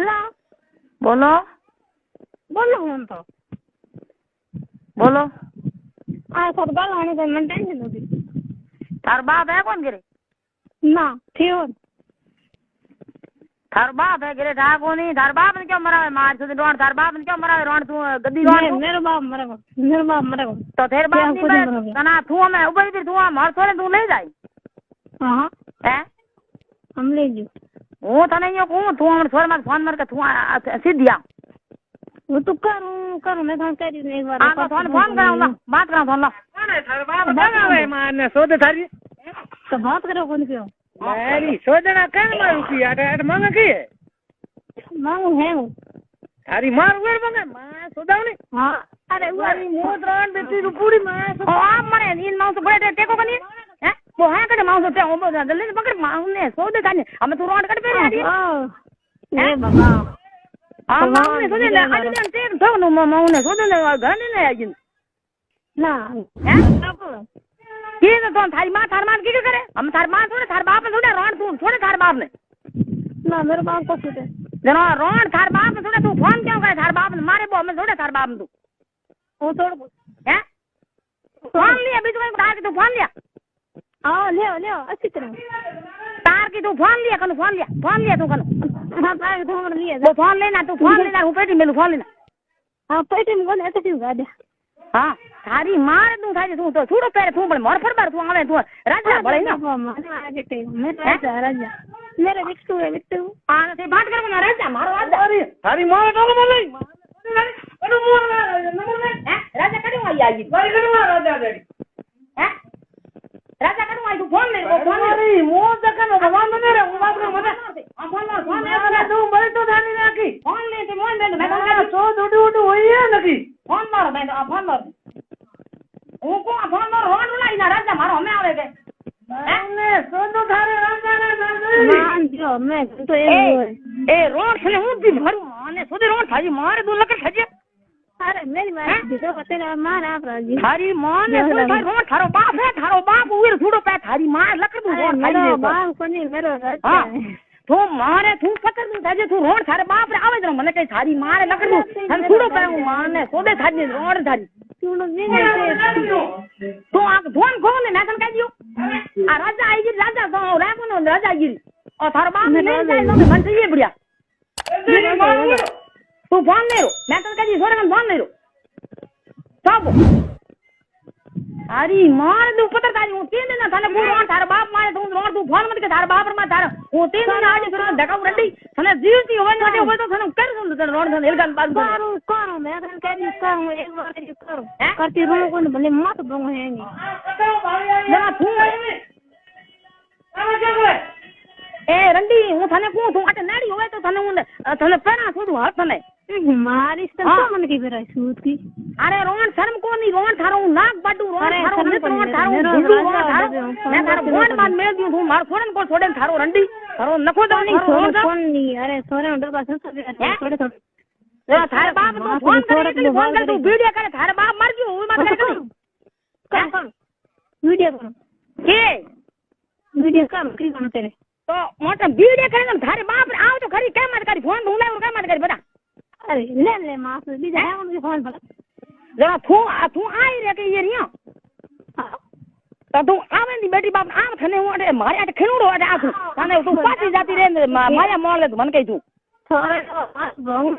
hello बोलो बोलो हम तो बोलो आ सर बाल आने का मन टेंशन होती थार बाप है कौन गिरे ना थियो थार बाप है गिरे था कौन नहीं थार बाप ने क्यों मरा है मार से रोड थार बाप ने क्यों मरा है रोड तू गद्दी रोड मेरे बाप मरेगा तो तेरे बाप नहीं तना तू हमें ऊपर फिर तू मार छोड़े तू ले जाए हां हैं हम ले जो वो तने यो को तू हम छोड़ मत फोन मार के तू सीधिया वो तो करूं मैं फोन कर दी एक बार हां तो फोन कराऊंगा बात कराऊं फोन ला कौन है थार बाप लगावे मारने सोदे थारी तो बात करो कौन क्यों मेरी सोदना कन मारू की आटे मांग की है मांगू है थारी मार वर मांगे मां सोदावनी हां अरे वाली मोद रान बेटी रू पूरी मां ओ आप मरे इन मां से बड़े टेको कनी हैं वो है कटे मां से ओ जल्दी पकड़ मां ने सोदे थाने हम तू रोड कट पे आडी ए बाबा आ मां ने सोदे ले आडी ने ते तो नो मां ने सोदे ले घर ने आजी ना हैं ये तो थारी मां थार मान की करे हम थार मां थोड़े थार बाप थोड़े रोड तू थोड़े थार बाप ने ना मेरे बाप को छूटे जनो रोड थार बाप थोड़े तू फोन क्यों करे थार बाप ने मारे बो में थोड़े थार बाप तू वो छोड़ हैं फोन लिया बीच में तार की तू फोन लिया हां ले अच्छी तरह तार की तू फोन लिया तू कन हां तार तो हमने लिया वो फोन लेना तू फोन लेना हूं पेटी में फोन लेना हां पेटी में कौन ऐसे क्यों गा दे हां थारी मार तू थारी तू तो छूड़ो पैर तू बड़े मोर फरबार तू आवे तू राजा बड़े ना मैं राजा मेरे विक्टू है विक्टू हां से बात करो ना राजा मारो राजा अरे थारी मार डाल बोले कड़ू मोर हैं राजा कड़ू आई आई गाड़ी कड़ू राजा गाड़ी हैं राजा कड़ू आई तू फोन ले वो फोन अरे मोर जकन भगवान ने रे वो बात कर मत फोन ले तू बड़े तो थानी राखी फोन ले ते मोन दे मैं तो उडू होई है नकी फोन मार मैं फोन मार वो को फोन मार रोड लाई ना राजा मारो हमें आवे के ने सोनो थारे राजा ने मान जो मैं तो ए रोड से हूं भी भरू माने सोदे रोड थारी मार दो लकर खजे अरे मेरी मां दिखो पते ना मार आप राजी थारी मां ने रोड थारो बाप उर छुड़ो पे थारी मां लकर दो रोड थारी मेरा बाप कोनी मेरो राजा तू मारे तू पकड़ दू थाजे तू रोड थारे बाप रे आवे मन के थारी मार लकर दू हम छुड़ो पे मां ने सोदे थारी रोड थारी सुनो नहीं तू आ फोन खोल ना कन कह दियो आ राजा आई गिरी राजा तो राको नो राजा गिरी और थार बाप ने ले जाए तो मन चाहिए बढ़िया तू फोन ले रो मैं कन कह दी थोड़ा कन फोन ले रो सब अरे मार दू पता तारी हूं 3 दिन थाने पूरो थार बाप मारे तू रोड तू फोन मत के थार बाप मा थार हूं 3 दिन आज फिर धका रड्डी थाने जीवती होवे ना होवे तो थाने कर सुन थाने रोड थाने एलगन बात करो मैं कन कह दी करूं एक बार करो करती रो कोन भले मत बंग है नहीं ना तू आवे जगो ए रंडी हूं थाने को तू अटे नाड़ी होवे तो थाने पेरा छोड़ू हाथ थाने मारी तो मन की बेरा सूत की अरे रोन शर्म को नहीं रोन थारो नाक बाडू रोन थारो रोन थारो मैं थारो फोन मान मेल दियो तू मार फोन को छोड़े थारो रंडी थारो नखो दो नहीं फोन नहीं अरे सोरे डब्बा छोड़े थोड़े जरा थारे बाप तू फोन कर तू वीडियो करे थारे बाप मर गयो ओई मत कर वीडियो करो के वीडियो कर की करो तेरे तो मोटा वीडियो करे थारे बाप आओ तो खरी के मत करी फोन ढूंढे और के मत करी बता अरे ले मां से भी जाए उनके फोन पर जरा तू आई रे के ये रिया तो तू आवे नी बेटी बाप आम थने ओडे मारे अट खिनुड़ो अट आसु तने तू पासी जाती रे माया मोले तू मन कही तू थोड़े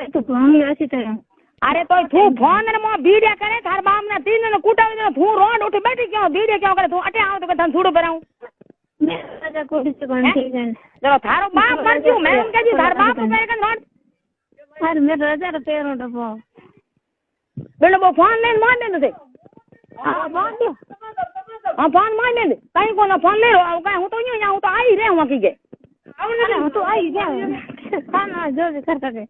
तो भंग ऐसी तरह अरे तो तू फोन ने मो वीडियो करे थार बाप ने 3 दिन कुटावे दे तू रोड उठ बैठी क्यों वीडियो क्यों करे तू अटे आओ तो तन छुड़ो कराऊं मैं राजा कोड़ी से कौन ठीक है जरा थारो बाप मर क्यों मैं उनके जी थार बाप करे कन रोड अरे मेरे राजा रे पैर उठो बेलो वो फोन ले मार दे दे हां फोन दो हां फोन मार दे कहीं को ना फोन ले रो कहीं हूं तो यूं हूं तो आई रे हूं की के अरे हूं तो आई जा खाना जो भी कर सके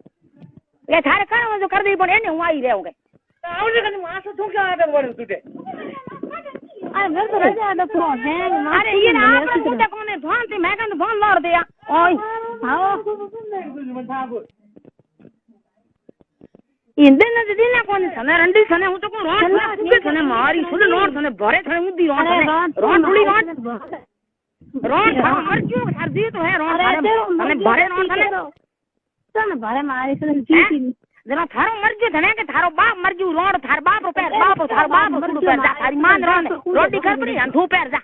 ये थारे कर जो कर दे पण एने हूं आई रे हूं के आवने कन मां से तू क्या आटे बोल तुटे अरे मेरे तो राजा दा फोन है अरे ये ना आप मुझे कोने फोन से मैं कन फोन मार दिया ओए हां इंदे न दिना कोन सने रंडी सने हूं तो को रोड सने मारी सुन रोड सने भरे थने उदी रोड थोड़ी रोड मर क्यों हर दी तो है रोड सने भरे रोड सने तो ना भारे मारे से जीती जना थारो मरजू धने के थारो बाप मरजू रोड थार बाप रुपए बाप थार बाप मरजू पैर जा थारी मान रोटी खा पड़ी अंधू पैर जा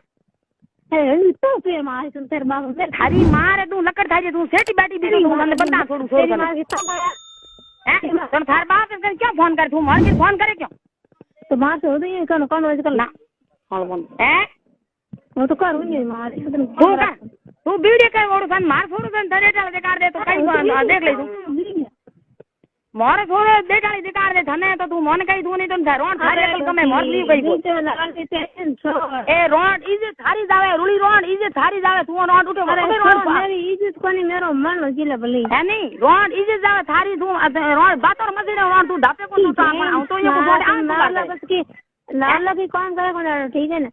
तो पे मारे से तेरे बाप मेरे थारी मारे तू लकड़ थाजे तू सेटी बैठी भी तू मन बता छोड़ू छोड़ तेरी मां की तो हैं तुम थार बाप के क्या फोन कर तू मार के फोन करे क्यों तो मार से होती है कौन आजकल ना कौन फोन हैं वो तो करूं नहीं मारे से तू वीडियो कर ओड़ सन मार छोड़ सन धरे डाल दे कर दे तो कहीं देख ले तू मोरे छोरे दे डाली दे कर दे धने तो तू मन कहीं तू नहीं तो रोड थारे कल कमे मोर ली गई ए रोड इजे थारी जावे रुली रोड इजे थारी जावे तू रोड उठे रोड मेरी इज्जत कोनी मेरो मन जिले भले है नहीं रोड इजे जावे थारी तू रोड बातोर मजी रे रोड तू ढापे को तो हम तो ये को बोले आ लाल बस की लाल की कौन करे कोन ठीक है ना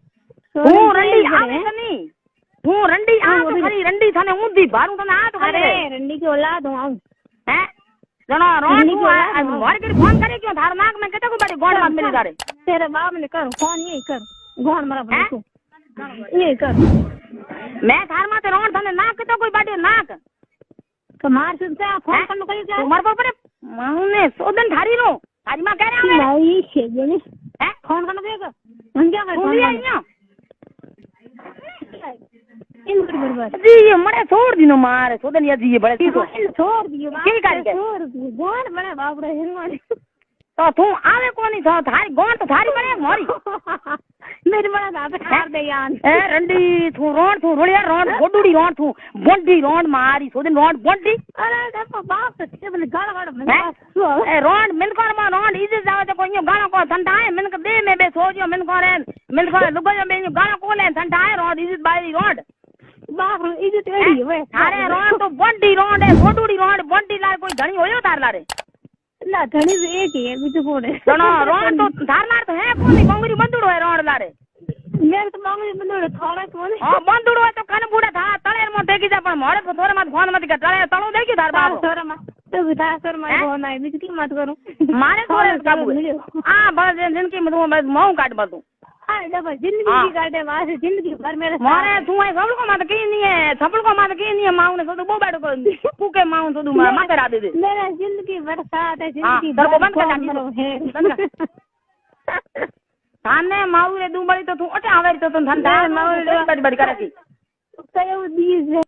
तू रंडी आवे नहीं तू रंडी आ तो खरी रंडी थाने ऊंधी बारू तने आ तो अरे रंडी की औलाद हूं आऊं हैं जना रोड तू मोर के फोन करे क्यों थार नाक में कते को बड़ी गोड़ में मिल जारे तेरे बाप ने कर फोन ये कर गोड़ मरा भले तू ये कर मैं थार माते रोड थाने नाक तो कोई बाटे नाक तो मार से फोन करनो कई क्या मर पर परे माने सोदन थारी रो थारी मां कह रहा है नहीं छे ने हैं फोन करनो कई का मन क्या कर तू ले आइयो इन बराबर जी ये मरे छोड़ दिनो मारे सोदन या जी ये बड़े सीधो छोड़ दियो की कर के छोड़ दियो गोड़ बड़े बाप रे हिंगोनी तो तू आवे कोनी छो थारी गोड़ तो थारी बने मोरी मेरे बड़ा दादा कर दे यार ए रंडी तू रोड़िया रोड गोडूडी रोड तू बोंडी रोड मारी सोदन रोड बोंडी अरे देखो बाप से बने गाल गाड़ में ए रोड मिल कर मा रोड इजे जावे तो कोई गाना को ठंडा है मिल के दे में बे सोजियो मिल को लुगो में गाना को ले ठंडा है रोड इजे बाई रोड बाप रे इज्जत एड़ी वे थारे रोड तो बोंडी रोड है गोडूडी रोड बोंडी ला कोई घणी होयो तार लारे ना धनी से एक ही है बीजू कोड़े सुनो रोड तो थार लार तो है कोनी गोंगरी बंदुड़ो है रोड लारे मेरे तो मांगली बंदुड़ो थोड़ा कोने हां बंदुड़ो है तो कन बूढ़ा था तळे मो टेकी जा पण मोरे को थोरे मत फोन मत कर तळे तळो देखी थार बाप थोड़ा मत तो विदा सर मैं फोन आई बीजू की मत करूं मारे थोरे काबू हां बस जिनकी मत मऊ काट बतू हां डबल जिंदगी काटे वासे जिंदगी भर मेरे मारे तू है सबल को मत की नहीं है सबल को मत की नहीं है माऊ ने तो बो बैठ को कुके माऊ तो मत करा दे मेरा जिंदगी भर साथ है जिंदगी भर बंद कर सामने माऊ रे दूबड़ी तो तू अटे आवे तो धंधा माऊ बड़ी बड़ी करे की तो ये